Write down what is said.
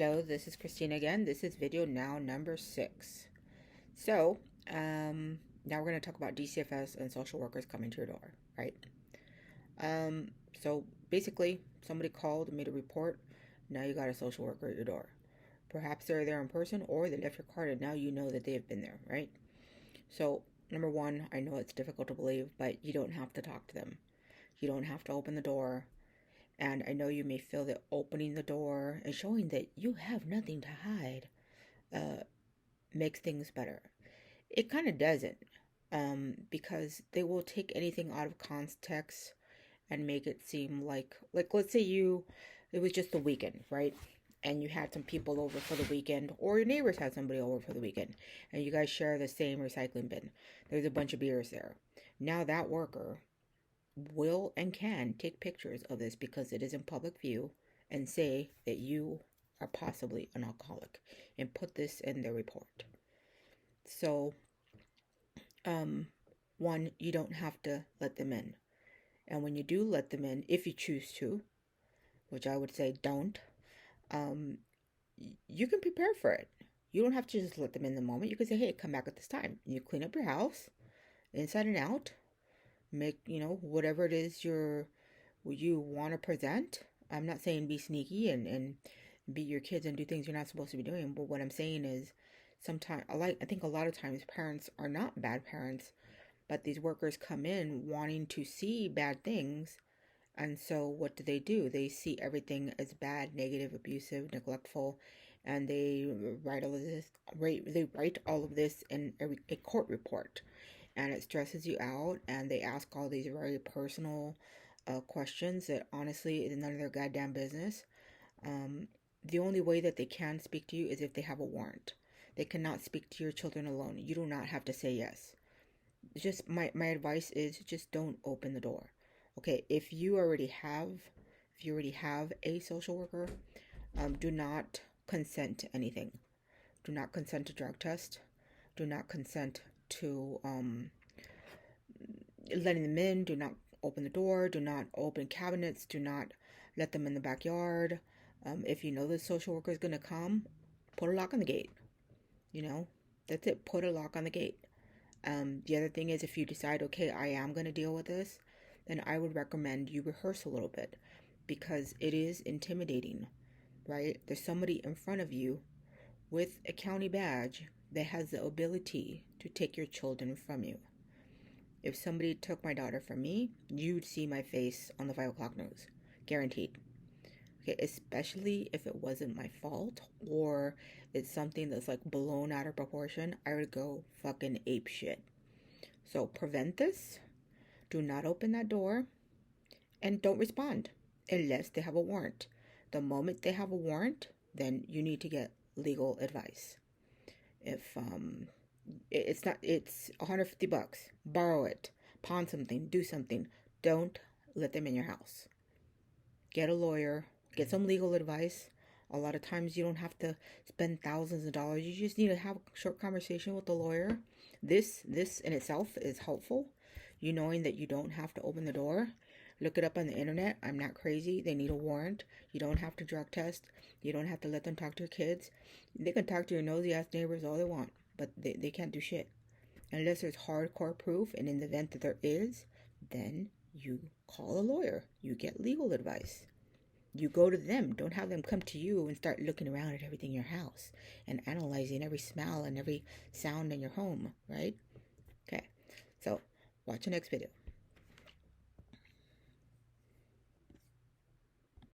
Hello, this is Christina again. This is video now number 6. So, now we're going to talk about DCFS and social workers coming to your door, right? Um, so basically, somebody called and made a report. Now you got a social worker at your door. Perhaps they're there in person or they left your card and now you know that they have been there, right? So, number one, I know it's difficult to believe, but you don't have to talk to them. You don't have to open the door. And I know you may feel that opening the door and showing that you have nothing to hide makes things better. It kind of doesn't, because they will take anything out of context and make it seem like let's say it was just the weekend, right? And you had some people over for the weekend, or your neighbors had somebody over for the weekend, and you guys share the same recycling bin. There's a bunch of beers there. Now that worker will and can take pictures of this because it is in public view and say that you are possibly an alcoholic and put this in their report. So, one, you don't have to let them in. And when you do let them in, if you choose to, which I would say don't, you can prepare for it. You don't have to just let them in the moment. You can say, hey, come back at this time. You clean up your house inside and out. Make, whatever it is you want to present. I'm not saying be sneaky and beat your kids and do things you're not supposed to be doing. But what I'm saying is sometimes, I think a lot of times parents are not bad parents, but these workers come in wanting to see bad things. And so what do? They see everything as bad, negative, abusive, neglectful, and they write all of this in a court report. And it stresses you out, and they ask all these very personal questions that honestly is none of their goddamn business. The only way that they can speak to you is if they have a warrant. They cannot speak to your children alone. You do not have to say yes. Just my advice is just don't open the door. Okay, if you already have a social worker, do not consent to anything. Do not consent to drug test. Do not consent to letting them in. Do not open the door. Do not open cabinets. Do not let them in the backyard. If you know the social worker is going to come, put a lock on the gate. That's it. Put a lock on the gate. The other thing is, if you decide, okay, I am going to deal with this, then I would recommend you rehearse a little bit, because it is intimidating, right? There's somebody in front of you with a county badge that has the ability to take your children from you. If somebody took my daughter from me, you'd see my face on the 5 o'clock news. Guaranteed. Okay, especially if it wasn't my fault or it's something that's like blown out of proportion, I would go fucking ape shit. So prevent this. Do not open that door. And don't respond unless they have a warrant. The moment they have a warrant, then you need to get legal advice. If it's $150, borrow it, pawn something, do something. Don't let them in your house. Get a lawyer, get some legal advice. A lot of times you don't have to spend thousands of dollars. You just need to have a short conversation with the lawyer. This in itself is helpful. You knowing that you don't have to open the door. Look it up on the internet. I'm not crazy. They need a warrant. You don't have to drug test. You don't have to let them talk to your kids. They can talk to your nosy ass neighbors all they want, but they can't do shit. Unless there's hardcore proof, and in the event that there is, then you call a lawyer. You get legal advice. You go to them. Don't have them come to you and start looking around at everything in your house and analyzing every smell and every sound in your home, right? Okay, so watch the next video.